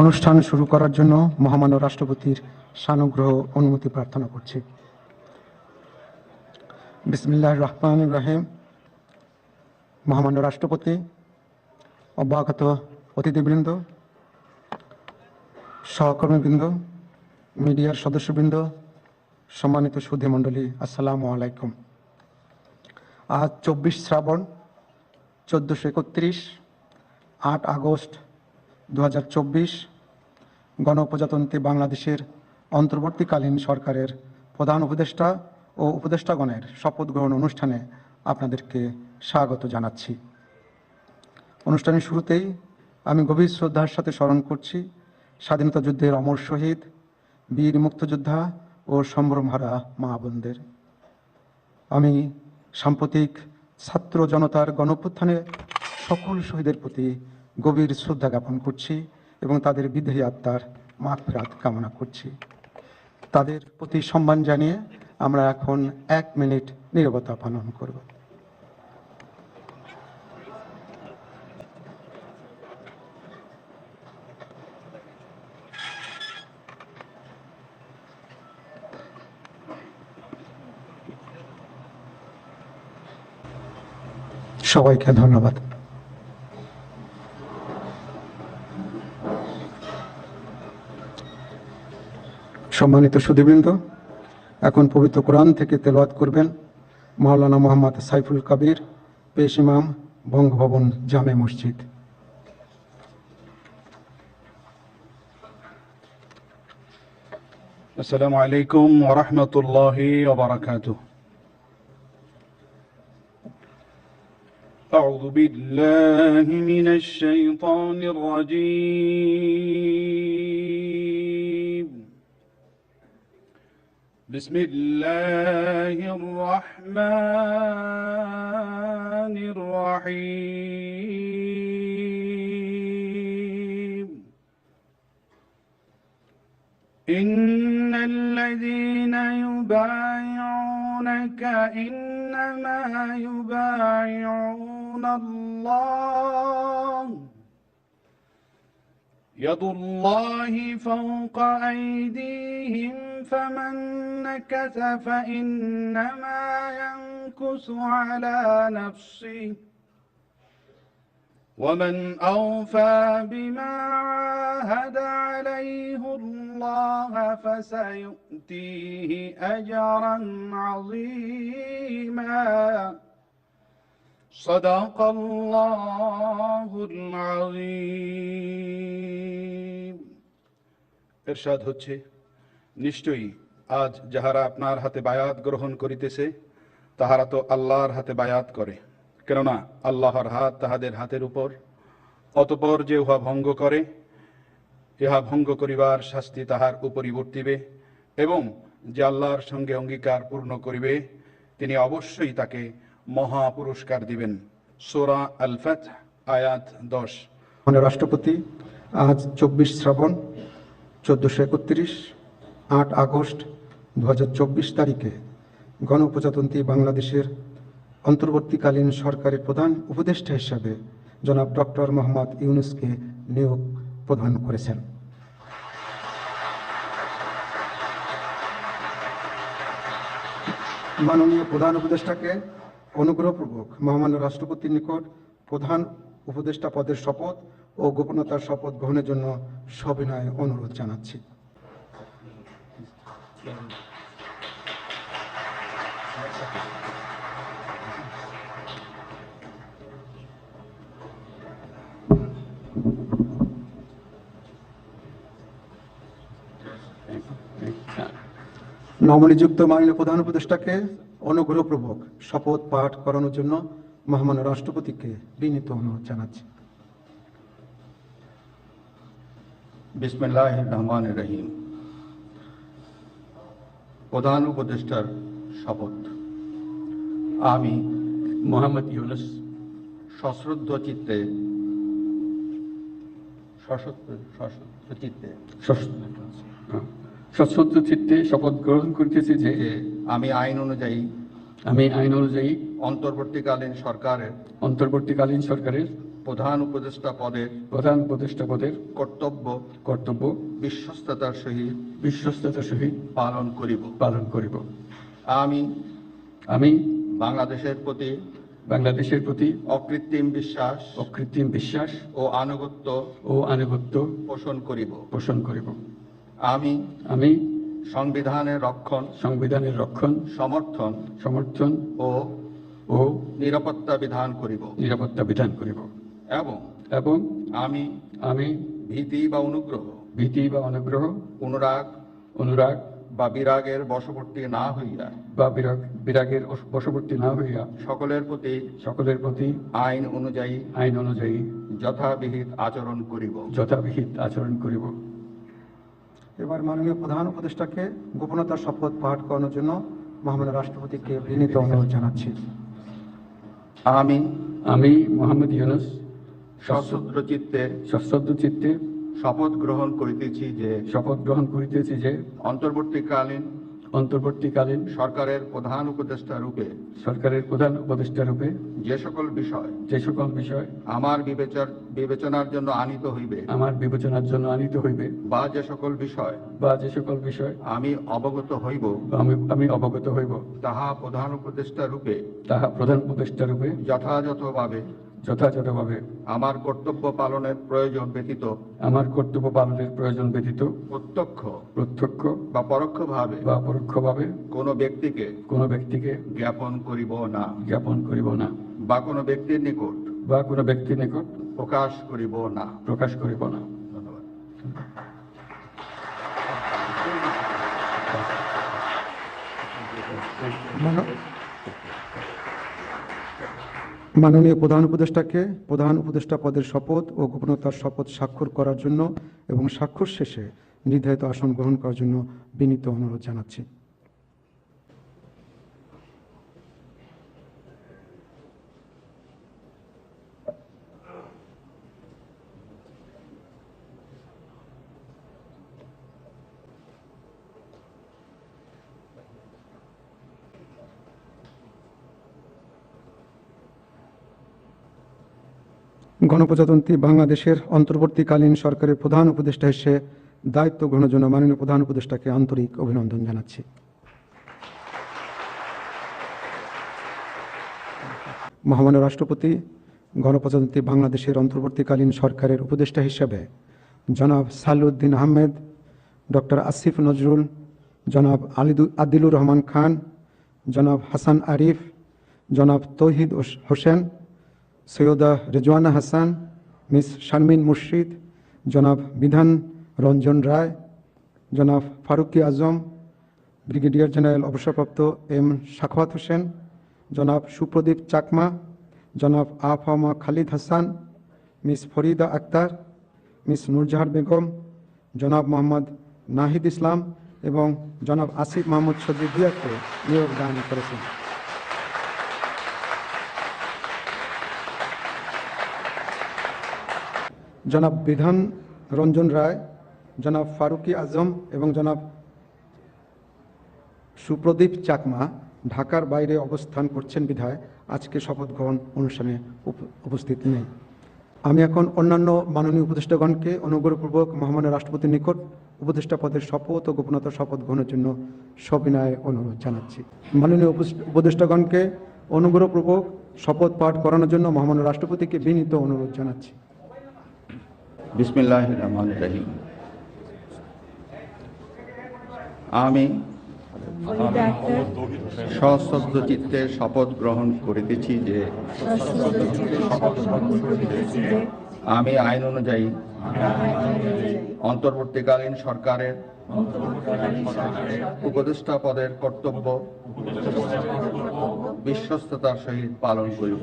অনুষ্ঠান শুরু করার জন্য মহামান্য রাষ্ট্রপতির সানুগ্রহ অনুমতি প্রার্থনা করছি। বিসমিল্লাহির রহমানির রহিম। মহামান্য রাষ্ট্রপতি, অভ্যাগত অতিথিবৃন্দ, সহকর্মীবৃন্দ, মিডিয়ার সদস্যবৃন্দ, সম্মানিত সুধী মণ্ডলী, আসসালামু আলাইকুম। আজ 24 শ্রাবণ 1431, 8 আগস্ট 2024 গণপ্রজাতন্ত্রী বাংলাদেশের অন্তর্বর্তীকালীন সরকারের প্রধান উপদেষ্টা ও উপদেষ্টাগণের শপথ গ্রহণ অনুষ্ঠানে আপনাদেরকে স্বাগত জানাচ্ছি। অনুষ্ঠানের শুরুতেই আমি গভীর শ্রদ্ধার সাথে স্মরণ করছি স্বাধীনতা যুদ্ধের অমর শহীদ, বীর মুক্তিযোদ্ধা ও সম্ভ্রমহারা মা বোনদের। আমি সাম্প্রতিক ছাত্র জনতার গণঅভ্যুত্থানে সকল শহীদের প্রতি গভীর শ্রদ্ধা জ্ঞাপন করছি এবং তাদের বিদেহী আত্মার মাগফিরাত কামনা করছি। তাদের প্রতি সম্মান জানিয়ে আমরা এখন 1 মিনিট নীরবতা পালন করব। সবাইকে ধন্যবাদ। সম্মানিত সুধীবৃন্দ, এখন পবিত্র কোরআন থেকে তেলাওয়াত করবেন মাওলানা মোহাম্মদ সাইফুল কবির, পেশ ইমাম, বঙ্গভবন জামে মসজিদ। السلام عليكم ورحمة الله وبركاته. أعوذ بالله من الشيطان الرجيم. بسم الله الرحمن الرحيم. إن الذين يبايعونك إنما يبايعون الله يد الله فوق أيديهم فمن نكث فإنما ينكث على نفسه ومن أوفى بما عاهد عليه الله فسيؤتيه أجرا عظيما. صدق الله العظيم. ইরশাদ হচ্ছে, নিশ্চয়ই আজ যাহারা আপনার হাতে বায়াত গ্রহণ করিতেছে তাহারা তো আল্লাহর হাতে বায়াত করে, কেননা আল্লাহর হাত তাহাদের হাতের উপর। অতঃপর যে উহা ভঙ্গ করে, ইহা ভঙ্গ করিবার শাস্তি তাহার উপরই বর্তিবে, এবং যে আল্লাহর সঙ্গে অঙ্গীকার পূর্ণ করিবে তিনি অবশ্যই তাকে মহা পুরস্কার দিবেন। সূরা আল ফাতহ আয়াত 10। মাননীয় রাষ্ট্রপতি, আজ 24 শ্রাবণ 1431, 8 আগস্ট 2024 তারিখে গণপ্রজাতন্ত্রী বাংলাদেশের অন্তর্বর্তীকালীন সরকারের প্রধান উপদেষ্টা হিসাবে জনাব ডক্টর মোহাম্মদ ইউনূসকে নিয়োগ প্রদান করেছেন। মাননীয় প্রধান উপদেষ্টাকে অনুগ্রহপূর্বক মহামান্য রাষ্ট্রপতির নিকট প্রধান উপদেষ্টা পদের শপথ ও গোপনতার শপথ গ্রহণের জন্য সবিনয়ে অনুরোধ জানাচ্ছি। নবনিযুক্ত মাননীয় প্রধান উপদেষ্টাকে অনুগ্রহপূর্বক শপথ পাঠ করানোর জন্য মহামান্য রাষ্ট্রপতিকে বিনীত অনুরোধ জানাচ্ছি। বিসমিল্লাহির রহমানির রহিম। প্রধান উপদেষ্টার শপথ। আমি মোহাম্মদ ইউনূস সশ্রদ্ধ চিত্তে শপথ গ্রহণ করিতেছি যে আমি আইন অনুযায়ী অন্তর্বর্তীকালীন সরকারের প্রধান উপদেষ্টা পদের কর্তব্য বিশ্বস্ততার সহিত পালন করিব। আমি বাংলাদেশের প্রতি অকৃত্রিম বিশ্বাস ও আনুগত্য পোষণ করিব। আমি সংবিধানের রক্ষণ সমর্থন ও নিরাপত্তা বিধান করিব এবং আমি ভীতি বা অনুগ্রহ অনুরাগ বা বিরাগের বশবর্তী না হইয়া সকলের প্রতি আইন অনুযায়ী যথাবিহিত আচরণ করিব। এবার মাননীয় প্রধান উপদেষ্টাকে গোপনতার শপথ পাঠ করানোর জন্য মহামান্য রাষ্ট্রপতিকে বিনীত অনুরোধ জানাচ্ছি। আমি মোহাম্মদ ইউনূস সশ্রদ্ধ চিত্তে শপথ গ্রহণ করিতেছি যে অন্তর্বর্তীকালীন সরকারের প্রধান উপদেষ্টা রূপে যে সকল বিষয় আমার বিবেচনার জন্য আনিত হইবে বা যে সকল বিষয় আমি অবগত হইব তাহা প্রধান উপদেষ্টা রূপে যথাযথভাবে আমার কর্তব্য পালনের প্রয়োজন ব্যতীত প্রত্যক্ষ বা পরোক্ষভাবে কোনো ব্যক্তিকে জ্ঞাপন করিব না বা কোনো ব্যক্তির নিকট প্রকাশ করিব না। ধন্যবাদ। মাননীয় প্রধান উপদেষ্টাকে প্রধান উপদেষ্টা পদের শপথ ও গোপনতার শপথ স্বাক্ষর করার জন্য এবং স্বাক্ষর শেষে নির্ধারিত আসন গ্রহণ করার জন্য বিনীত অনুরোধ জানাচ্ছি। গণপ্রজাতন্ত্রী বাংলাদেশের অন্তর্বর্তীকালীন সরকারের প্রধান উপদেষ্টা হিসেবে দায়িত্ব গ্রহণের জন্য মাননীয় প্রধান উপদেষ্টাকে আন্তরিক অভিনন্দন জানাচ্ছি। মহামান্য রাষ্ট্রপতি গণপ্রজাতন্ত্রী বাংলাদেশের অন্তর্বর্তীকালীন সরকারের উপদেষ্টা হিসেবে জনাব সালাউদ্দিন আহমেদ, ডক্টর আসিফ নজরুল, জনাব আদিলুর রহমান খান, জনাব হাসান আরিফ, জনাব তৌহিদ হোসেন, সৈয়দা রেজওয়ানা হাসান, মিস শারমিন মুর্শিদ, জনাব বিধান রঞ্জন রায়, জনাব ফারুকি আজম, ব্রিগেডিয়ার জেনারেল অবসরপ্রাপ্ত এম সাখাওয়াত হোসেন, জনাব সুপ্রদীপ চাকমা, জনাব আফামা খালিদ হাসান, মিস ফরিদা আক্তার, মিস নূরজাহান বেগম, জনাব মোহাম্মদ নাহিদ ইসলাম এবং জনাব আসিফ মাহমুদ সদ্দি ভিয়াকে নিয়োগ দান করেছেন। জনাব বিধান রঞ্জন রায়, জনাব ফারুকি আজম এবং জনাব সুপ্রদীপ চাকমা ঢাকার বাইরে অবস্থান করছেন বিধায় আজকে শপথ গ্রহণ অনুষ্ঠানে উপস্থিত নেই। আমি এখন অন্যান্য মাননীয় উপদেষ্টাগণকে অনুগ্রহপূর্বক মহামান্য রাষ্ট্রপতির নিকট উপদেষ্টা পদের শপথ ও গোপনতার শপথ গ্রহণের জন্য সবিনয়ে অনুরোধ জানাচ্ছি। মাননীয় উপদেষ্টাগণকে অনুগ্রহপূর্বক শপথ পাঠ করানোর জন্য মহামান্য রাষ্ট্রপতিকে বিনীত অনুরোধ জানাচ্ছি। বিসমিল্লাহির রহমানির রহিম। আমি সশ্রদ্ধ চিত্তে শপথ গ্রহণ করিতেছি যে আমি আইন অনুযায়ী অন্তর্বর্তীকালীন সরকারের উপদেষ্টা পদের কর্তব্য বিশ্বস্ততার সহিত পালন করিব।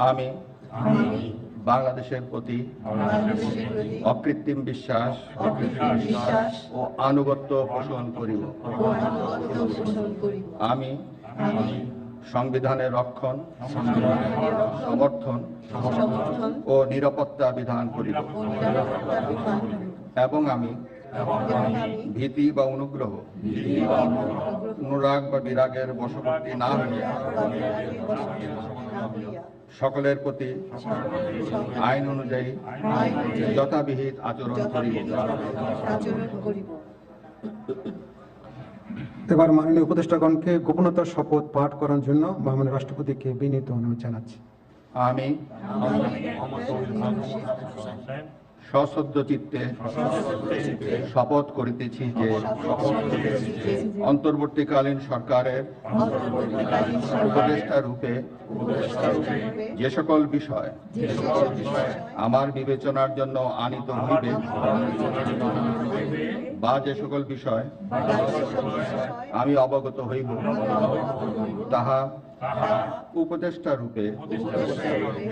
আমি বাংলাদেশের প্রতি অকৃত্রিম বিশ্বাস ও আনুগত্য পোষণ করিব। আমি সংবিধানের রক্ষণ সমর্থন ও নিরাপত্তা বিধান করিব এবং আমি ভীতি বা অনুগ্রহ অনুরাগ বা বিরাগের বশবর্তী না হয়ে সকলের প্রতি আইন অনুযায়ী যথাবিহিত আচরণ করিব। এবার মাননীয় উপদেষ্টাগণকে গোপনতার শপথ পাঠ করার জন্য মহামান্য রাষ্ট্রপতিকে বিনীত অনুরোধ জানাচ্ছি। আমি সশ্রদ্ধ চিত্তে শপথ করিতেছি যে অন্তর্বর্তীকালীন সরকারের উপদেষ্টা রূপে যে সকল বিষয় আমার বিবেচনার জন্য আনিত হইবে বা যে সকল বিষয় আমি অবগত হইব তাহা উপদেষ্টা রূপে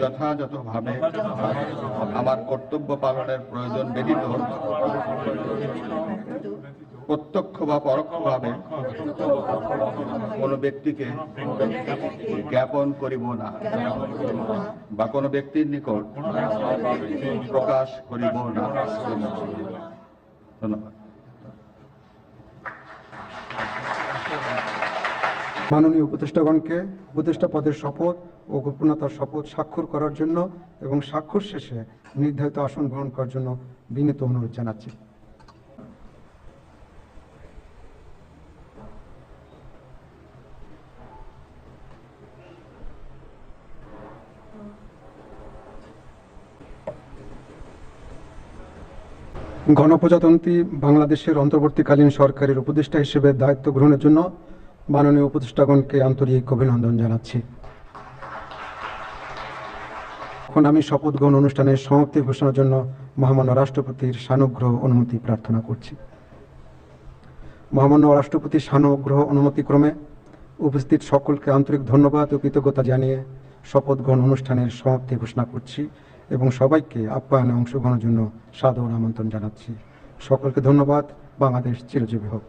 যথাযথভাবে আমার কর্তব্য পালনের প্রয়োজন ব্যতীত প্রত্যক্ষ বা পরোক্ষভাবে কোনো ব্যক্তিকে জ্ঞাপন করিব না বা কোনো ব্যক্তির নিকট প্রকাশ করিব না। ধন্যবাদ। মাননীয় উপদেষ্টাগণকে উপদেষ্টা পদের শপথ ও গোপনতার শপথ স্বাক্ষর করার জন্য এবং স্বাক্ষর শেষে নির্ধারিত আসন গ্রহণ করার জন্য বিনীত অনুরোধ জানাচ্ছি। গণপ্রজাতন্ত্রী বাংলাদেশের অন্তর্বর্তীকালীন সরকারের উপদেষ্টা হিসেবে দায়িত্ব গ্রহণের জন্য মাননীয় উপদেষ্টাগণকে আন্তরিক অভিনন্দন জানাচ্ছি। এখন আমি শপথ গ্রহণ অনুষ্ঠানের সমাপ্তি ঘোষণার জন্য মহামান্য রাষ্ট্রপতির সানুগ্রহ অনুমতি প্রার্থনা করছি। মহামান্য রাষ্ট্রপতির সানুগ্রহ অনুমতিক্রমে উপস্থিত সকলকে আন্তরিক ধন্যবাদ ও কৃতজ্ঞতা জানিয়ে শপথ গ্রহণ অনুষ্ঠানের সমাপ্তি ঘোষণা করছি এবং সবাইকে আপ্যায়নে অংশগ্রহণের জন্য সাদর আমন্ত্রণ জানাচ্ছি। সকলকে ধন্যবাদ। বাংলাদেশ চিরজীবী হোক।